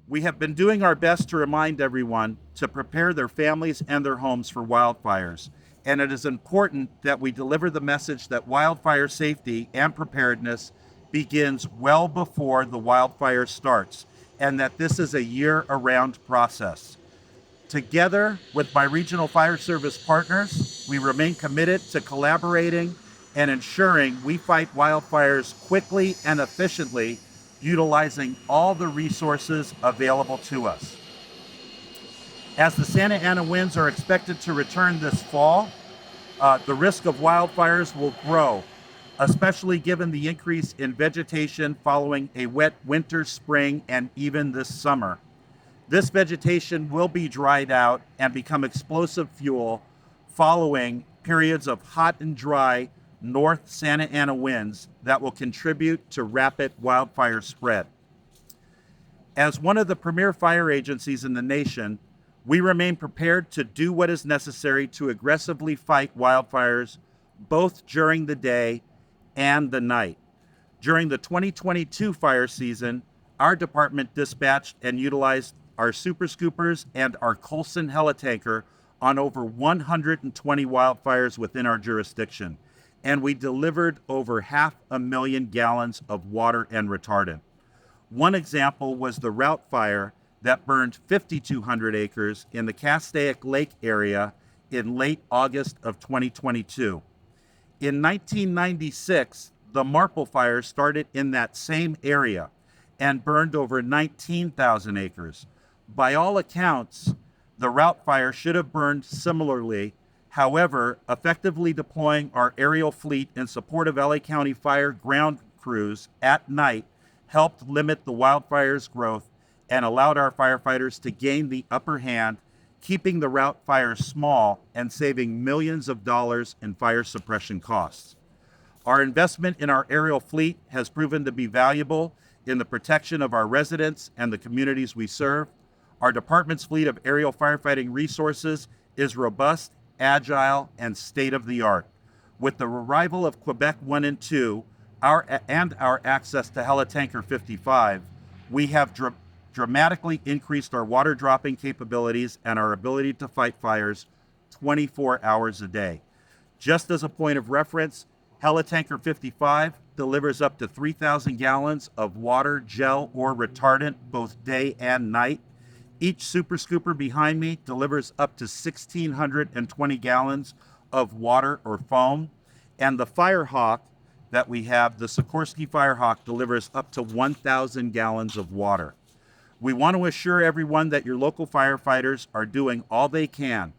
We have been doing our best to remind everyone to prepare their families and their homes for wildfires, and it is important that we deliver the message that wildfire safety and preparedness begins well before the wildfire starts, and that this is a year-round process. Together with my regional fire service partners, we remain committed to collaborating and ensuring we fight wildfires quickly and efficiently, utilizing all the resources available to us. As the Santa Ana winds are expected to return this fall, the risk of wildfires will grow, especially given the increase in vegetation following a wet winter, spring, and even this summer. This vegetation will be dried out and become explosive fuel following periods of hot and dry North Santa Ana winds that will contribute to rapid wildfire spread. As one of the premier fire agencies in the nation, we remain prepared to do what is necessary to aggressively fight wildfires both during the day and the night. During the 2022 fire season, our department dispatched and utilized our Super Scoopers and our Coulson helitanker on over 120 wildfires within our jurisdiction, and we delivered over 500,000 gallons of water and retardant. One example was the Route Fire that burned 5,200 acres in the Castaic Lake area in late August of 2022. In 1996, the Marple Fire started in that same area and burned over 19,000 acres. By all accounts, the Route Fire should have burned similarly. However, effectively deploying our aerial fleet in support of LA County Fire ground crews at night helped limit the wildfire's growth and allowed our firefighters to gain the upper hand, keeping the Route Fire small and saving millions of dollars in fire suppression costs. Our investment in our aerial fleet has proven to be valuable in the protection of our residents and the communities we serve. Our department's fleet of aerial firefighting resources is robust, agile, and state-of-the-art. With the arrival of Quebec 1 and 2 and our access to Helitanker 55, we have dramatically increased our water dropping capabilities and our ability to fight fires 24 hours a day. Just as a point of reference, Helitanker 55 delivers up to 3,000 gallons of water, gel, or retardant both day and night. Each Super Scooper behind me delivers up to 1,620 gallons of water or foam. And the Firehawk that we have, the Sikorsky Firehawk, delivers up to 1,000 gallons of water. We want to assure everyone that your local firefighters are doing all they can,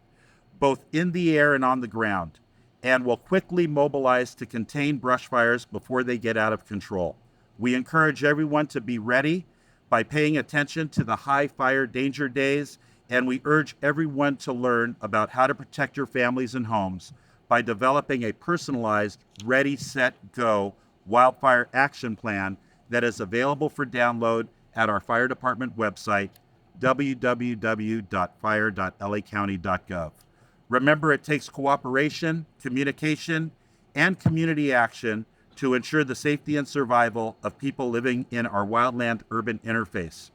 both in the air and on the ground, and will quickly mobilize to contain brush fires before they get out of control. We encourage everyone to be ready by paying attention to the high fire danger days, and we urge everyone to learn about how to protect your families and homes by developing a personalized Ready, Set, Go wildfire action plan that is available for download at our fire department website, www.fire.lacounty.gov. Remember, it takes cooperation, communication, and community action to ensure the safety and survival of people living in our wildland-urban interface.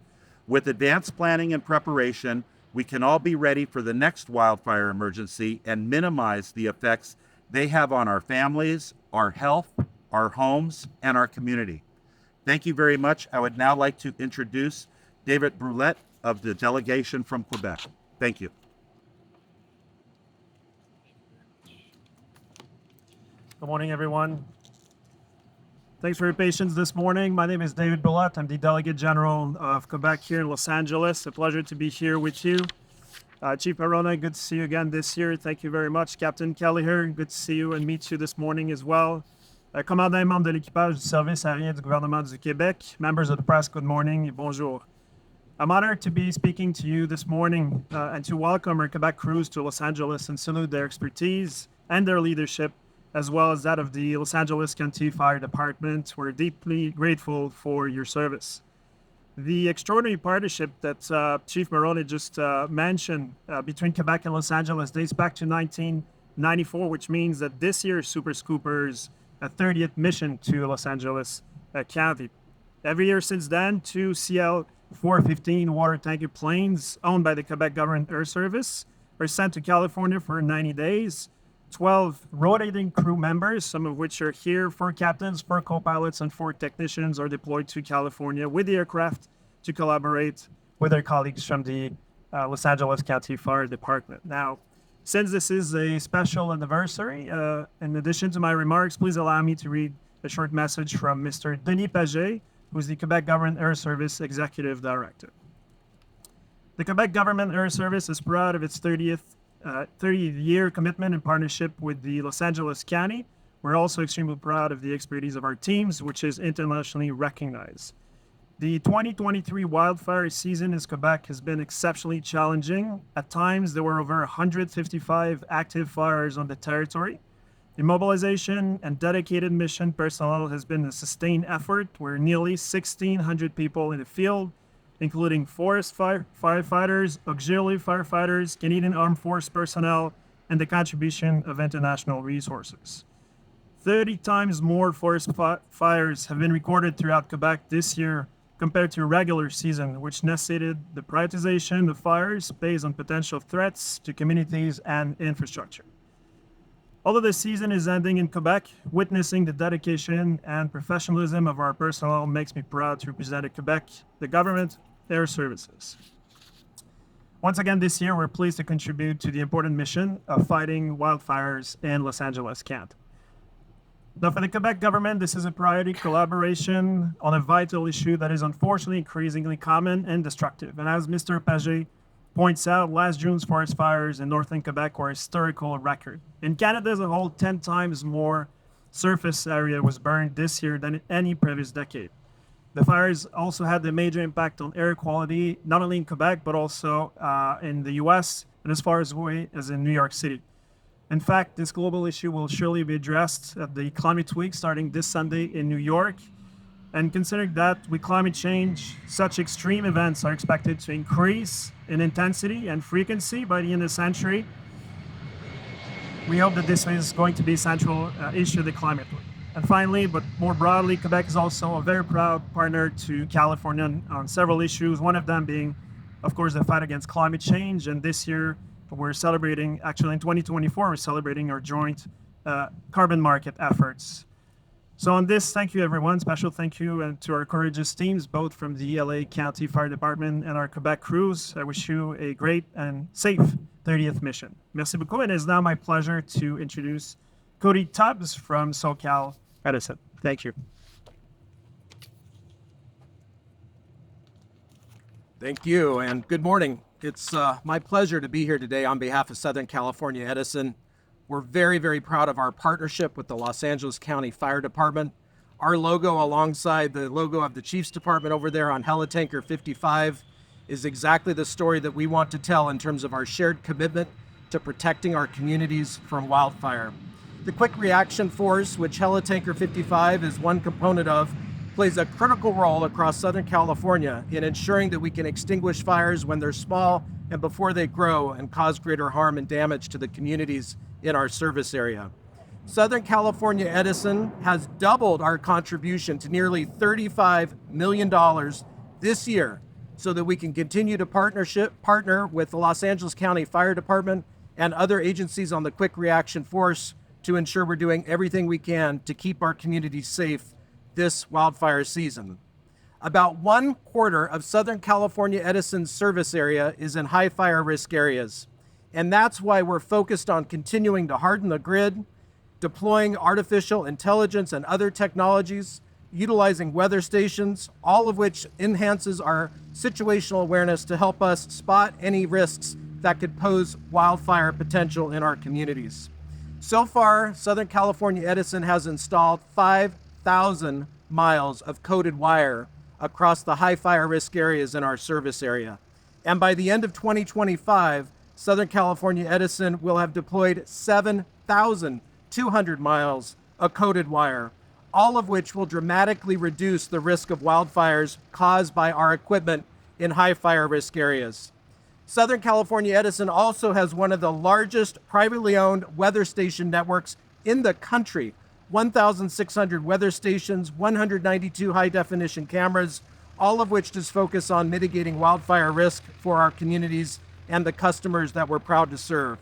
With advanced planning and preparation, we can all be ready for the next wildfire emergency and minimize the effects they have on our families, our health, our homes, and our community. Thank you very much. I would now like to introduce David Brulette of the delegation from Quebec. Thank you. Good morning, everyone. Thanks for your patience this morning. My name is David Brulette. I'm the Delegate General of Quebec here in Los Angeles. A pleasure to be here with you. Chief Arona, good to see you again this year. Thank you very much. Captain Kelleher, good to see you and meet you this morning as well. Commandant et membre de l'équipage du Service aérien du gouvernement du Québec, members of the press, good morning et bonjour. I'm honored to be speaking to you this morning and to welcome our Quebec crews to Los Angeles and salute their expertise and their leadership, as well as that of the Los Angeles County Fire Department. We're deeply grateful for your service. The extraordinary partnership that Chief Moroni just mentioned between Quebec and Los Angeles dates back to 1994, which means that this year's Super Scooper's 30th mission to Los Angeles County. Every year since then, two CL 415 water tanker planes owned by the Quebec Government Air Service are sent to California for 90 days. 12 rotating crew members, some of which are here, 4 captains, 4 co-pilots, and 4 technicians are deployed to California with the aircraft to collaborate with their colleagues from the Los Angeles County Fire Department. Now, since this is a special anniversary, in addition to my remarks, please allow me to read a short message from Mr. Denis Paget, who's the Quebec Government Air Service Executive Director. The Quebec Government Air Service is proud of its 30-year commitment and partnership with the Los Angeles County. We're also extremely proud of the expertise of our teams, which is internationally recognized. The 2023 wildfire season in Quebec has been exceptionally challenging. At times, there were over 155 active fires on the territory. The mobilization and dedicated mission personnel has been a sustained effort where nearly 1,600 people in the field, including forest firefighters, auxiliary firefighters, Canadian Armed Force personnel, and the contribution of international resources. 30 times more forest fires have been recorded throughout Quebec this year compared to a regular season, which necessitated the prioritization of fires based on potential threats to communities and infrastructure. Although the season is ending in Quebec, witnessing the dedication and professionalism of our personnel makes me proud to represent Quebec, the government, air services. Once again this year, we're pleased to contribute to the important mission of fighting wildfires in Los Angeles County. Now, for the Quebec government, this is a priority collaboration on a vital issue that is unfortunately increasingly common and destructive. And as Mr. Paget points out, last June's forest fires in northern Quebec were a historical record. In Canada as a whole, 10 times more surface area was burned this year than in any previous decade. The fires also had a major impact on air quality, not only in Quebec, but also in the US and as far away as in New York City. In fact, this global issue will surely be addressed at the Climate Week starting this Sunday in New York. And considering that with climate change, such extreme events are expected to increase in intensity and frequency by the end of the century, we hope that this is going to be a central issue of the Climate Week. And finally, but more broadly, Quebec is also a very proud partner to California on several issues, one of them being, of course, the fight against climate change. And this year, we're celebrating, actually in 2024, we're celebrating our joint carbon market efforts. So on this, thank you everyone. Special thank you to our courageous teams, both from the LA County Fire Department and our Quebec crews. I wish you a great and safe 30th mission. Merci beaucoup. And it's now my pleasure to introduce Cody Tubbs from SoCal Edison. Thank you. Thank you, and good morning. It's my pleasure to be here today on behalf of Southern California Edison. We're very, very proud of our partnership with the Los Angeles County Fire Department. Our logo alongside the logo of the Chiefs Department over there on Helitanker 55 is exactly the story that we want to tell in terms of our shared commitment to protecting our communities from wildfire. The Quick Reaction Force, which Helitanker 55 is one component of, plays a critical role across Southern California in ensuring that we can extinguish fires when they're small and before they grow and cause greater harm and damage to the communities in our service area. Southern California Edison has doubled our contribution to nearly $35 million this year so that we can continue to partner with the Los Angeles County Fire Department and other agencies on the Quick Reaction Force to ensure we're doing everything we can to keep our communities safe this wildfire season. About 1/4 of Southern California Edison's service area is in high fire risk areas. And that's why we're focused on continuing to harden the grid, deploying artificial intelligence and other technologies, utilizing weather stations, all of which enhances our situational awareness to help us spot any risks that could pose wildfire potential in our communities. So far, Southern California Edison has installed 5,000 miles of coated wire across the high fire risk areas in our service area. And by the end of 2025, Southern California Edison will have deployed 7,200 miles of coated wire, all of which will dramatically reduce the risk of wildfires caused by our equipment in high fire risk areas. Southern California Edison also has one of the largest privately owned weather station networks in the country. 1,600 weather stations, 192 high definition cameras, all of which just focus on mitigating wildfire risk for our communities and the customers that we're proud to serve.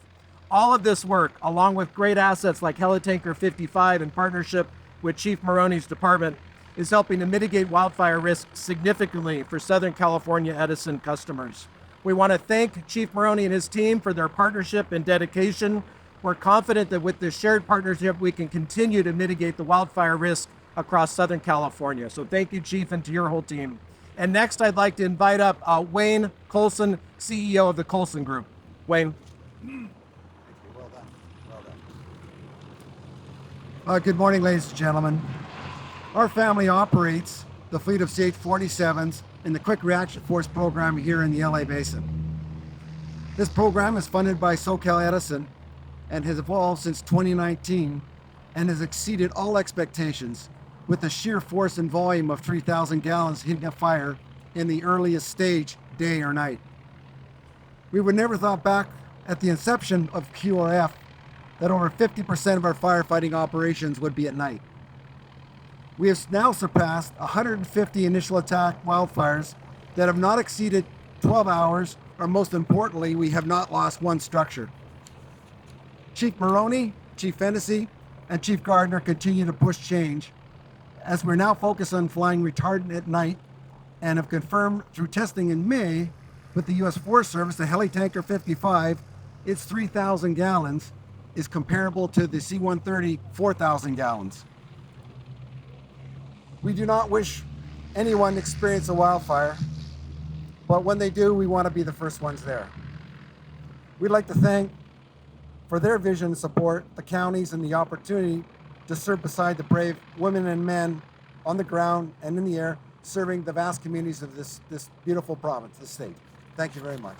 All of this work, along with great assets like Helitanker 55 in partnership with Chief Maroney's department, is helping to mitigate wildfire risk significantly for Southern California Edison customers. We want to thank Chief Maroney and his team for their partnership and dedication. We're confident that with this shared partnership, we can continue to mitigate the wildfire risk across Southern California. So thank you, Chief, and to your whole team. And next, I'd like to invite up Wayne Colson, CEO of the Colson Group. Wayne. Good morning, ladies and gentlemen. Our family operates the fleet of CH-47s in the Quick Reaction Force program here in the LA Basin. This program is funded by SoCal Edison and has evolved since 2019 and has exceeded all expectations with the sheer force and volume of 3,000 gallons hitting a fire in the earliest stage, day or night. We would never thought back at the inception of QRF that over 50% of our firefighting operations would be at night. We have now surpassed 150 initial attack wildfires that have not exceeded 12 hours, or most importantly, we have not lost one structure. Chief Maroney, Chief Fennessy, and Chief Gardner continue to push change as we're now focused on flying retardant at night and have confirmed through testing in May with the U.S. Forest Service, the Helitanker 55, its 3,000 gallons is comparable to the C-130 4,000 gallons. We do not wish anyone to experience a wildfire, but when they do, we want to be the first ones there. We'd like to thank, for their vision and support, the counties and the opportunity to serve beside the brave women and men on the ground and in the air, serving the vast communities of this beautiful province, this state. Thank you very much.